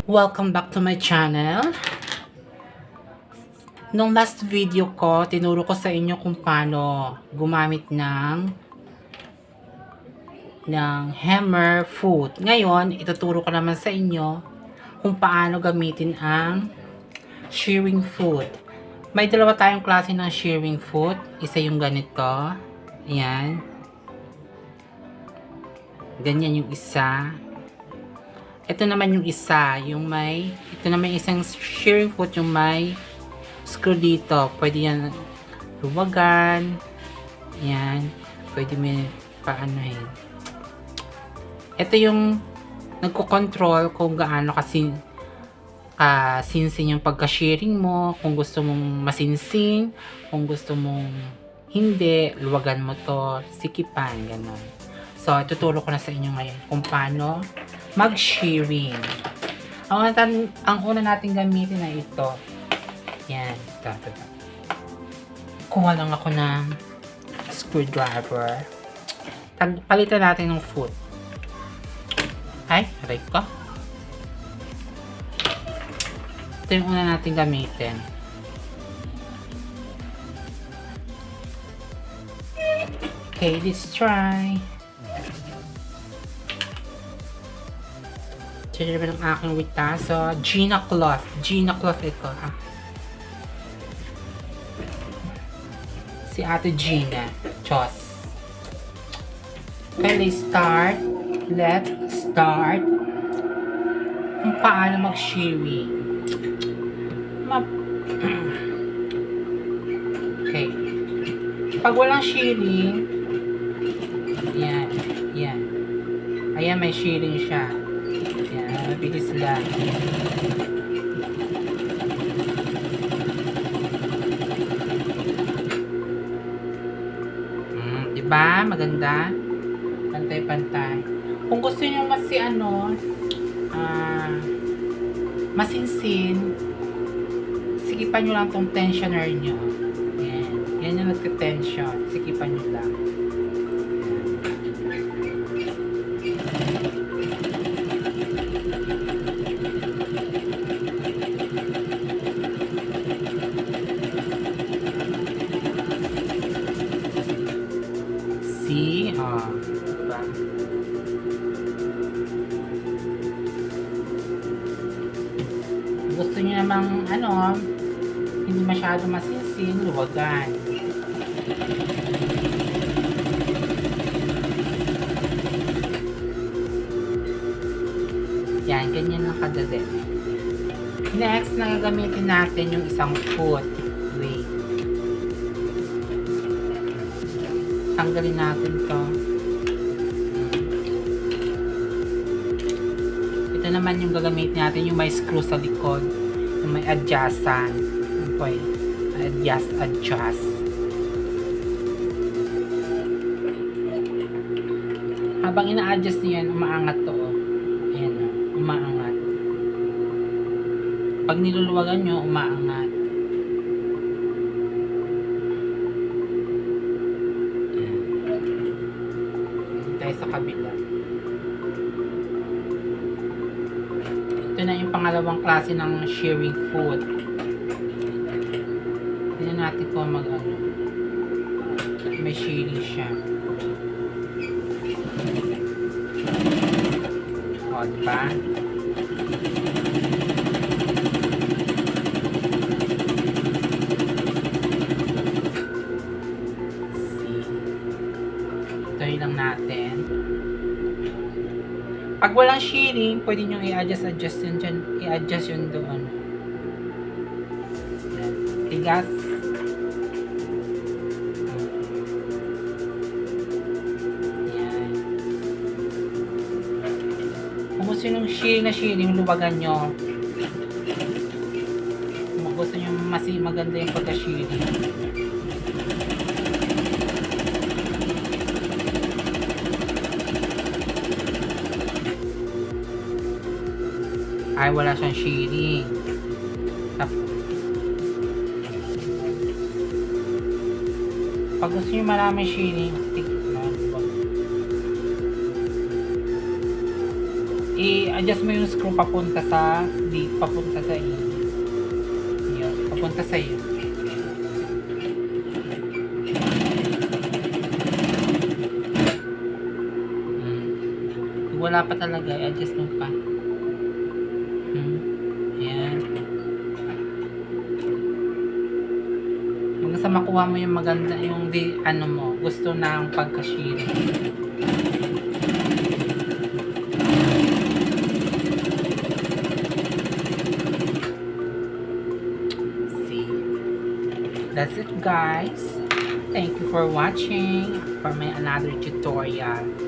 Welcome back to my channel. Nung last video ko, tinuro ko sa inyo kung paano gumamit ng hammer foot. Ngayon, ituturo ko naman sa inyo kung paano gamitin ang shearing foot. May dalawa tayong klase ng shearing foot. Isa yung ganito. Ayan. Ganyan yung isa. Ito naman yung isa, ito naman isang shearing foot yung may screw dito. Pwede yan luwagan. Yan. Pwede may paanohin. Ito yung nagko-control kung gaano kasinsin yung pagka-shearing mo. Kung gusto mong masinsin, kung gusto mong hindi, luwagan mo to, sikipan, gano'n. So, tuturo ko na sa inyo ngayon kung paano mag-shearing. Ang una natin gamitin ay ito. Yan. Ito. Kuha lang ako ng screwdriver. Palitan natin ng foot. Ay, aray ko. Ito yung una natin gamitin. Okay, let's try. Ito naman ang aking witaso. Gina cloth. Gina cloth ito. Si Ate Gina. Chos. Okay, let's start kung paano mag-shearing. Okay. Pag walang shearing, yan. Ayan, may shearing siya. Yan, mabilis lang. Diba? Maganda. Pantay-pantay. Kung gusto nyo masinsin, sikipan nyo lang tong tensioner nyo. Yan yung nagka-tension. Sikipan nyo lang. See? Diba? Gusto nyo namang hindi masyado masinsin, luwagan. Yan, ganyan lang kadali. Next, nagagamitin natin yung isang foot. Wait. Tanggalin natin to. Ito naman yung gagamitin natin, yung may screw sa likod. Yung may adjustan. Okay. Adjust. Habang ina-adjust niyo yan, umaangat to. Ayan o. Umaangat. Pag niluluwagan nyo, umaangat. Sa kabila. Ito na yung pangalawang klase ng shearing foot. Tingnan natin kung may shearing siya. O, diba? Ito lang natin. Pag walang shearing, pwede nyo i-adjust yun dyan. I-adjust yun doon. Yan. Tigas. Yan. Kung gusto nyo shearing, luwagan nyo. Kung gusto nyo maganda yung pagka-shearing. Ay, wala siyang shearing. Pag gusto nyo maraming shearing, I-adjust mo yung screw papunta sa papunta sa iyo. Yun, papunta sa iyo. Wala pa talaga, i-adjust mo pa. Ayan. Hanggang sa makuha mo yung maganda, yung ano mo, gusto na ang pagka-shirring. See? That's it, guys. Thank you for watching for my another tutorial.